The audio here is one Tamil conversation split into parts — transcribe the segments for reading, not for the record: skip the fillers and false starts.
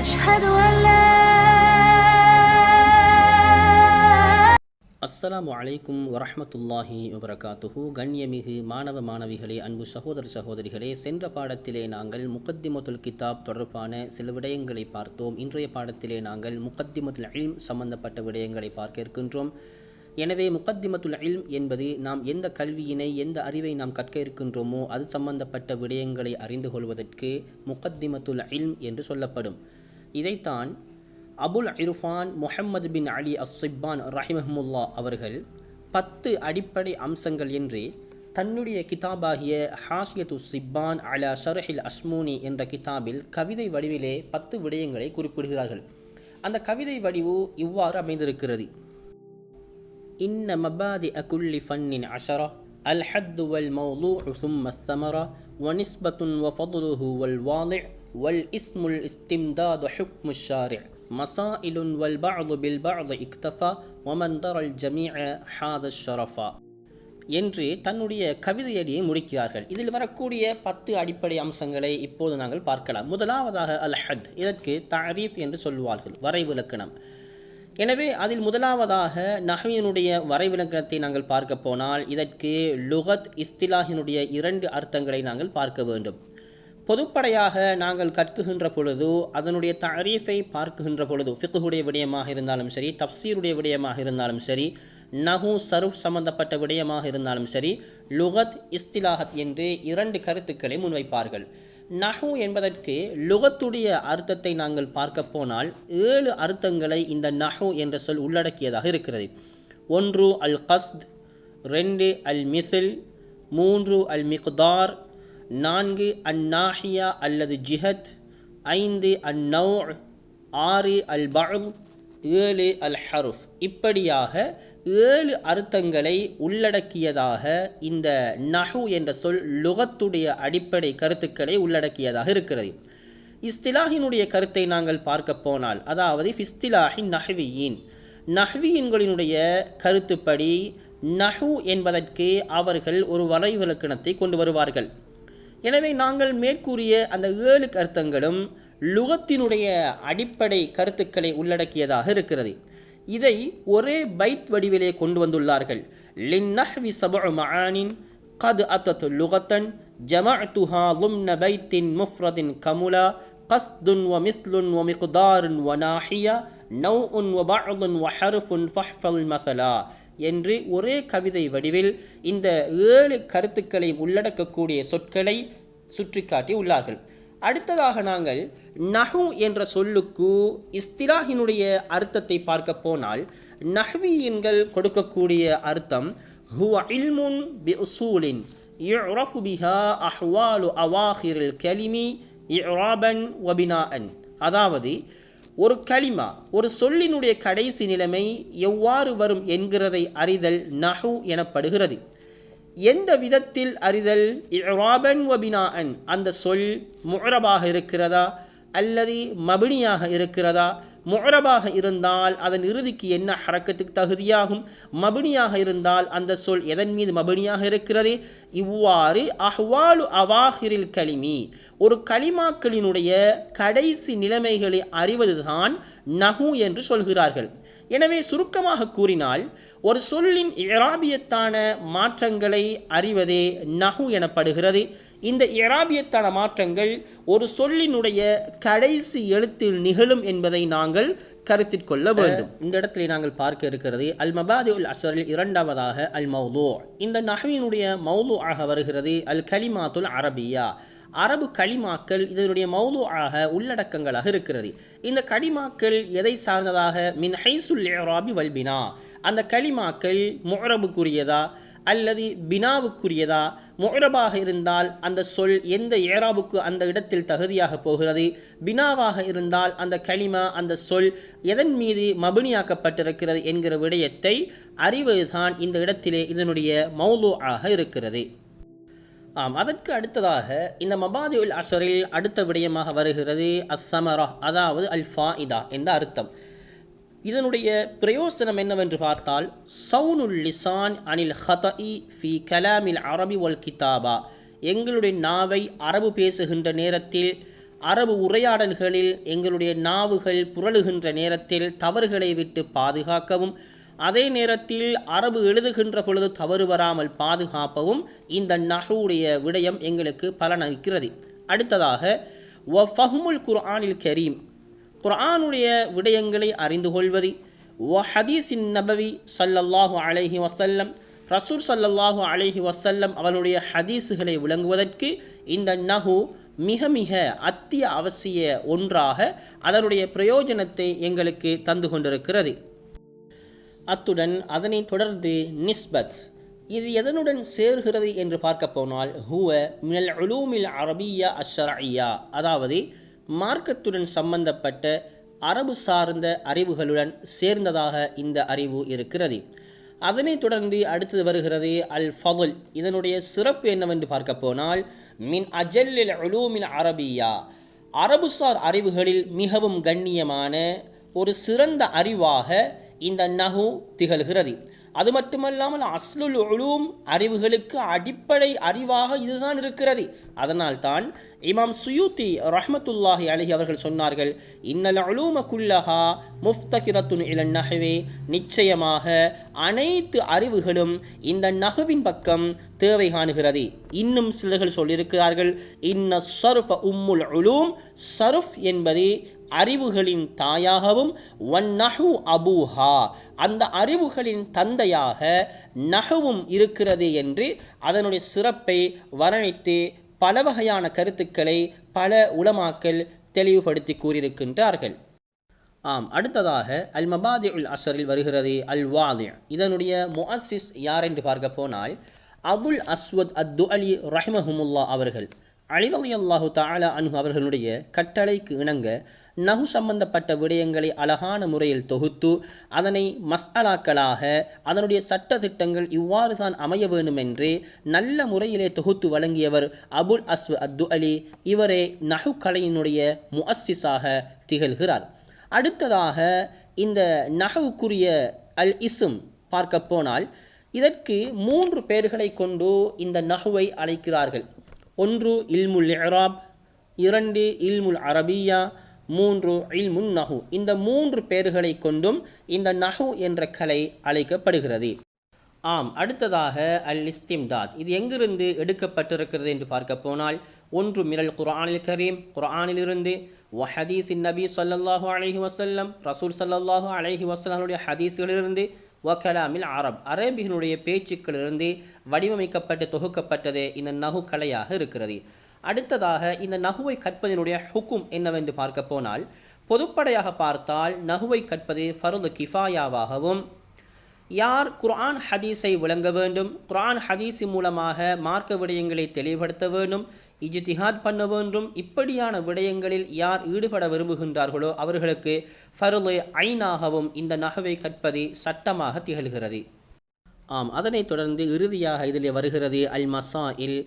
أشهد أن لا அஸ்ஸலாமு அலைக்கும் வரஹ்மத்துல்லாஹி வபரகாத்துஹு. கண்ணியமிகு மாணவ மாணவிகளே, அன்பு சகோதர சகோதரிகளே, சென்ற பாடத்திலே நாங்கள் முகத்திமத்துல் கிதாப் தொடர்பான சில விடயங்களை பார்த்தோம். இன்றைய பாடத்திலே நாங்கள் முகத்திமத்துல் இல்ம் சம்பந்தப்பட்ட விடயங்களை பார்க்க இருக்கின்றோம். எனவே முகத்திமத்துல் இல்ம் என்பது நாம் எந்த கல்வியினை, எந்த அறிவை நாம் கற்க இருக்கின்றோமோ அது சம்பந்தப்பட்ட விடயங்களை அறிந்து கொள்வதற்கு முகத்திமத்துல் இல்ம் என்று சொல்லப்படும். இதைத்தான் அபுல் இர்ஃபான் முஹம்மது பின் அலி அஸ்ஸிப்பான் ரஹிமஹுமுல்லா அவர்கள் 10 அடிப்படை அம்சங்கள் என்று தன்னுடைய கிதாபாகிய ஹாஷியத்து சிப்பான் அலா ஷர்ஹில் அஸ்மூனி என்ற கிதாபில் கவிதை வடிவிலே 10 விடயங்களை குறிப்பிடுகிறார்கள். அந்த கவிதை வடிவு இவ்வாறு அமைந்திருக்கிறது. இன்ன மபாதி அகுல்லி ஃபன்னின் அஷரா அல் ஹத்து வல் மௌலூஉ சும்ம ஸமரா வ நிஸ்பத்துன் வ ஃபضலுஹு வல் வாலிஅ் வல் இஸ்முல் இஸ்திம்தாது ஹுக்மு ஷாரிஅ் மசாயிலுன் வல் பஅது பில் பஅது இக்தஃபா வமன் தரல் ஜமீஅ ஹாத ஷரஃபா என்று தன்னுடைய கவிதையடியை முடிக்கிறார்கள். இதில் வரக்கூடிய 10 அடிப்படை அம்சங்களை இப்போது நாங்கள் பார்க்கலாம். முதலாவதாக அல் ஹத், இதற்கு தஅரீஃப் என்று சொல்வார்கள், வரைவிலக்கணம். எனவே அதில் முதலாவதாக நஹ்வினுடைய வரைவிலக்கணத்தை நாங்கள் பார்க்க போனால் இதற்கு லுகத் இஸ்திலாஹினுடைய 2 அர்த்தங்களை நாங்கள் பார்க்க வேண்டும். பொதுப்படையாக நாங்கள் கற்குகின்ற பொழுது அதனுடைய தஅரீஃபை பார்க்குகின்ற பொழுது ஃபிக்ஹுடைய விடயமாக இருந்தாலும் சரி, தஃப்சீருடைய விடயமாக இருந்தாலும் சரி, நஹு சர்ஃப் சம்பந்தப்பட்ட விடயமாக இருந்தாலும் சரி, லுகத் இஸ்திலாஹத் என்று 2 கருத்துக்களை முன்வைப்பார்கள். நஹு என்பதற்கு லுகத்துடைய அர்த்தத்தை நாங்கள் பார்க்க போனால் 7 அர்த்தங்களை இந்த நஹு என்ற சொல் உள்ளடக்கியதாக இருக்கிறது. 1 அல் கஸ்த், 2 அல் மிஸ்ல், 3 அல் மிக்தார், 4 அந்நாஹியா அல்லது ஜிஹத், 5 அந்நௌ, 6 அல் பஅத், 7 அல் ஹருஃப். இப்படியாக 7 அர்த்தங்களை உள்ளடக்கியதாக இந்த நஹு என்ற சொல் லுகத்துடைய அடிப்படை கருத்துக்களை உள்ளடக்கியதாக இருக்கிறது. இஸ்திலாஹினுடைய கருத்தை நாங்கள் பார்க்க போனால், அதாவது ஃபிஸ்திலாஹி நஹ்வியின், நஹ்வியின்களினுடைய கருத்துப்படி நஹு என்பதற்கு அவர்கள் ஒரு வரைவிலக்கணத்தை கொண்டு வருவார்கள். எனவே நாங்கள் மேற்கூறிய அந்த 7 கருத்தங்களும் லுகத்தினுடைய அடிப்படை கருத்துக்களை உள்ளடக்கியதாக இருக்கிறது. இதை ஒரே பைத் வடிவிலே கொண்டு வந்துள்ளார்கள். லின்னஹ்வி சபஉ மஆனின் கத் அத்தத் லுகத்தன் ஜமஅத்துஹா ضمن பைத் முஃப்ரதின் கமுலா கஸ்துன் வ மிஸ்லுன் வ மிக்தாருன் வ நாஹியா நௌஉன் வ பஅதுன் வ ஹர்ஃபுன் ஃபஹ்ஃபல் மஸலா என்று ஒரே கவிதை வடிவில் இந்த 7 கருத்துக்களை உள்ளடக்கக்கூடிய சொற்களை சுற்றிக்காட்டி உள்ளார்கள். அடுத்ததாக நாங்கள் நஹு என்ற சொல்லுக்கு இஸ்திலாஹினுடைய அர்த்தத்தை பார்க்க போனால் நஹ்வியின்கள் கொடுக்கக்கூடிய அர்த்தம் ஹுவ இல்முன் பி உசூலின் யுரஃபு பிஹா அஹ்வாலு அவாஹிரில் கலிமி இராபன் வ பினாஅன். அதாவது ஒரு கலிமா, ஒரு சொல்லினுடைய கடைசி நிலைமை எவ்வாறு வரும் என்கிறதை அறிதல் நஹு எனப்படுகிறது. எந்த விதத்தில் அறிதல்? இராபன் வ பினாஅன், அந்த சொல் முஅரபாக இருக்கிறதா அல்லது மபினியாக இருக்கிறதா? முஅரபாக இருந்தால் அதன் இறுதிக்கு என்ன ஹரக்கத்துக்கு தகுதியாகும்? மபினியாக இருந்தால் அந்த சொல் எதன் மீது மபினியாக இருக்கிறது? இவ்வாறு அஹ்வாலு அவாஹிரில் கலிமி, ஒரு கலிமாக்களினுடைய கடைசி நிலைமைகளை அறிவதுதான் நஹு என்று சொல்கிறார்கள். எனவே சுருக்கமாக கூறினால் ஒரு சொல்லின் இராபியத்தான மாற்றங்களை அறிவதே நஹு எனப்படுகிறது. இந்த இராபியத்தான மாற்றங்கள் ஒரு சொல்லினுடைய கடைசி எழுத்தில் நிகழும் என்பதை நாங்கள் கருத்தில் கொள்ள வேண்டும். இந்த இடத்துல நாங்கள் பார்க்க இருக்கிறது அல் மபாதிஉல் அஸ்ரில் இரண்டாவதாக அல் மௌது. இந்த நஹ்வினுடைய மௌது ஆக வருகிறது அல் கலிமாத்துல் அரபியா, அரபு கலிமாக்கள் இதனுடைய மௌதுஆக உள்ளடக்கங்களாக இருக்கிறது. இந்த கலிமாக்கள் எதை சார்ந்ததாக? மின் ஹைசுல் இராபி வல் பினா, அந்த கலிமாக்கள் முஅரபுக்குரியதா அல்லது பினாவுக்குரியதா? முஅரபாக இருந்தால் அந்த சொல் எந்த இராபுக்கு அந்த இடத்தில் தகுதியாக போகிறது? பினாவாக இருந்தால் அந்த கலிமா, அந்த சொல் எதன் மீது மபினியாக்கப்பட்டிருக்கிறது என்கிற விடயத்தை அறிவதுதான் இந்த இடத்திலே இதனுடைய மௌதுஆக இருக்கிறது. அதற்கு அடுத்ததாக இந்த மபாதிஉல் அஸ்ரில் அடுத்த விடயமாக வருகிறது அஸ்ஸமரா, அதாவது அல் ஃபாயிதா என்ற அர்த்தம். இதனுடைய பிரயோசனம் என்னவென்று பார்த்தால் சவுனுல் லிசான் அனில் ஹதஇ ஃபி கலாமில் அரபி வல் கிதாபா, எங்களுடைய நாவை அரபு பேசுகின்ற நேரத்தில் அரபு உரையாடல்களில் எங்களுடைய நாவுகள் புரளுகின்ற நேரத்தில் தவறுகளை விட்டு பாதுகாக்கவும், அதே நேரத்தில் அரபு எழுதுகின்ற பொழுது தவறு வராமல் பாதுகாப்பவும் இந்த நஹ்வுடைய விடயம் எங்களுக்கு பலனளிக்கிறது. அடுத்ததாக வஃபஹ்முல் குர்ஆனில் கரீம், குர்ஆனுடைய விடயங்களை அறிந்து கொள்வது, ஹதீஸின் நபவி ஸல்லல்லாஹு அலைஹி வஸல்லம், ரசூல் ஸல்லல்லாஹு அலைஹி வஸல்லம் அவருடைய ஹதீஸுகளை விளங்குவதற்கு இந்த நஹு மிக மிக அவசிய ஒன்றாக அதனுடைய பிரயோஜனத்தை எங்களுக்கு தந்து கொண்டிருக்கிறது. அத்துடன் அதனை தொடர்ந்து நிஸ்பத், இது எதனுடன் சேர்கிறது என்று பார்க்க போனால் ஹுவ மினல் உலூமில் அரபியா அஷ்ஷரஇய்யா, அதாவது மார்க்கத்துடன் சம்பந்தப்பட்ட அரபு சார்ந்த அறிவுகளுடன் சேர்ந்ததாக இந்த அறிவு இருக்கிறது. அதனைத் தொடர்ந்து அடுத்தது வருகிறது அல் ஃபதுல், இதனுடைய சிறப்பு என்னவென்று பார்க்க போனால் மின் அஜல்லில் உலூமில் அரபியா, அரபுசார் அறிவுகளில் மிகவும் கண்ணியமான ஒரு சிறந்த அறிவாக இந்த நஹு திகழ்கிறது. அது மட்டுமல்லாமல் அஸ்லுல் உலூம் அறிவுகளுக்கு அடிப்படை அறிவாக இதுதான் இருக்கிறது. அதனால் தான் இமாம் சுயூத்தி ரஹ்மத்துல்லாஹி அலைஹி அவர்கள் சொன்னார்கள், இன்னல் உலூம குல்லஹா முஃப்தகிரத்துன் இலன் நஹ்வி, நிச்சயமாக அனைத்து அறிவுகளும் இந்த நஹ்வின் பக்கம் தேவை காணுகிறது. இன்னும் சிலர்கள் சொல்லியிருக்கிறார்கள், இன்ன ஸர்ஃப உம்முல் உலூம், ஸர்ஃப் என்பது அறிவுகளின் தாயாகவும், வன்னஹு அபூஹா, அந்த அறிவுகளின் தந்தையாக நஹவும் இருக்கிறது என்று அதனுடைய சிறப்பை வர்ணித்து பல வகையான கருத்துக்களை பல உலமாக்கள் தெளிவுபடுத்தி கூறியிருக்கின்றார்கள். அடுத்ததாக அல் மபாதிஉல் அஸ்ரில் வருகிறது அல் வாதி, இதனுடைய முஅஸ்ஸிஸ் யார் என்று பார்க்க போனால் அபுல் அஸ்வத் அத்துஅலி ரஹ்மஹுமுல்லா அவர்கள். அலி ரலியல்லாஹு தஆலா அன்ஹு அவர்களுடைய கட்டளைக்கு இணங்க நஹு சம்பந்தப்பட்ட விடயங்களை அழகான முறையில் தொகுத்து அதனை மஸ்அலாக்களாக அதனுடைய சட்ட திட்டங்கள் இவ்வாறு தான் அமைய வேண்டும் என்று நல்ல முறையிலே தொகுத்து வழங்கியவர் அபுல் அஸ்வத் அத்துஅலி. இவரே நஹு கலையினுடைய முஅஸ்ஸிஸாக திகழ்கிறார். அடுத்ததாக இந்த நஹவுக்குரிய அல் இஸ்ம் பார்க்க போனால் இதற்கு 3 பெயர்களை கொண்டு இந்த நஹுவை அழைக்கிறார்கள். ஒன்று இல்முல் இஅராப், 2 இல்முல் அரபியா, 3 இல்முன் நஹு. இந்த 3 பெயர்களை கொண்டும் இந்த நஹு என்ற கலை அழைக்கப்படுகிறது. அடுத்ததாக அல் இஸ்திம்தாத், இது எங்கிருந்து எடுக்கப்பட்டிருக்கிறது என்று பார்க்க போனால் ஒன்று மினல் குர்ஆனில் கரீம், குர்ஆனிலிருந்து, வ ஹதீஸின் நபி ஸல்லல்லாஹு அலைஹி வஸல்லம், ரசூல் ஸல்லல்லாஹு அலைஹி வஸல்லமுடைய ஹதீஸ்களிலிருந்து, வ கலாமில் அரப், அரபிகளுடைய பேச்சுக்களிலிருந்து வடிவமைக்கப்பட்டு தொகுக்கப்பட்டதே இந்த நஹு கலையாக இருக்கிறது. அடுத்ததாக இந்த நஹுவை கற்பதனுடைய ஹுக்கும் என்னவென்று பார்க்க போனால் பொதுப்படையாக பார்த்தால் நஹுவை கற்பது ஃபர்து கிஃபாயாவாகவும், யார் குர்ஆன் ஹதீஸை விளங்க வேண்டும், குர்ஆன் ஹதீஸ் மூலமாக மார்க்க விடயங்களை தெளிவுபடுத்த வேண்டும், இஜ்திஹாத் பண்ண வேண்டும், இப்படியான விடயங்களில் யார் ஈடுபட விரும்புகின்றார்களோ அவர்களுக்கு ஃபர்து ஐனாகவும் இந்த நஹுவை கற்பது சட்டமாக திகழ்கிறது. அதனைத் தொடர்ந்து இறுதியாக இதில் வருகிறது அல் மசாயில்,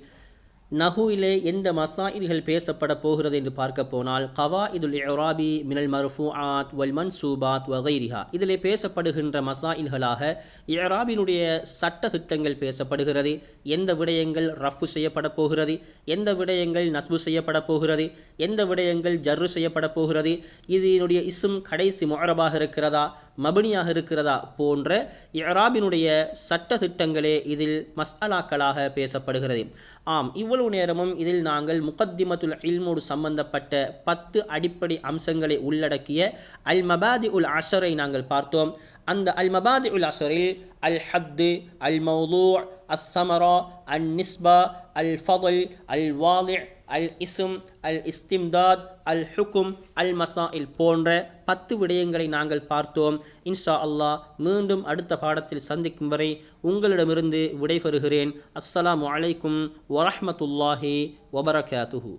நஹுவிலே எந்த மசாயில்கள் பேசப்பட போகிறது என்று பார்க்க போனால் கவாயிதுல் இஅராபி மினல் மர்ஃபூஆத் வல் மன்சூபாத் வ கைரிஹா, இதிலே பேசப்படுகின்ற மசாயில்களாக இஅராபினுடைய சட்ட திட்டங்கள் பேசப்படுகிறது. எந்த விடயங்கள் ரஃபு செய்யப்பட போகிறது, எந்த விடயங்கள் நஸ்பு செய்யப்பட போகிறது, எந்த விடயங்கள் ஜர்ரு செய்யப்பட போகிறது, இதனுடைய இஸ்ம் கடைசி முஅரபாக இருக்கிறதா மபனியாக இருக்கிறதா போன்ற இஅராபினுடைய சட்ட திட்டங்களே இதில் மஸ்அலாக்களாக பேசப்படுகிறது. இவ்வளவு நேரமும் இதில் நாங்கள் முகத்திமத்துல் இல்மோடு சம்பந்தப்பட்ட 10 அடிப்படை அம்சங்களை உள்ளடக்கிய அல் மபாதிஉல் அஸ்ரை நாங்கள் பார்த்தோம். அந்த அல் மபாதிஉல் அஸ்ரில் அல் ஹத்து, அல் மௌதூ', அஸ் ஸமரா, அல் நிஸ்பா, அல் ஃபضல், அல் வாதி', அல் இஸ்ம், அல் இஸ்திம்தாத், அல் ஹுக்கும், அல் மசாயில் போன்ற 10 விடயங்களை நாங்கள் பார்த்தோம். இன்ஷா அல்லாஹ் மீண்டும் அடுத்த பாடத்தில் சந்திக்கும் வரை உங்களிடமிருந்து விடைபெறுகிறேன். அஸ்ஸலாமு அலைக்கும் வரஹ்மத்துல்லாஹி வபரகாத்துஹு.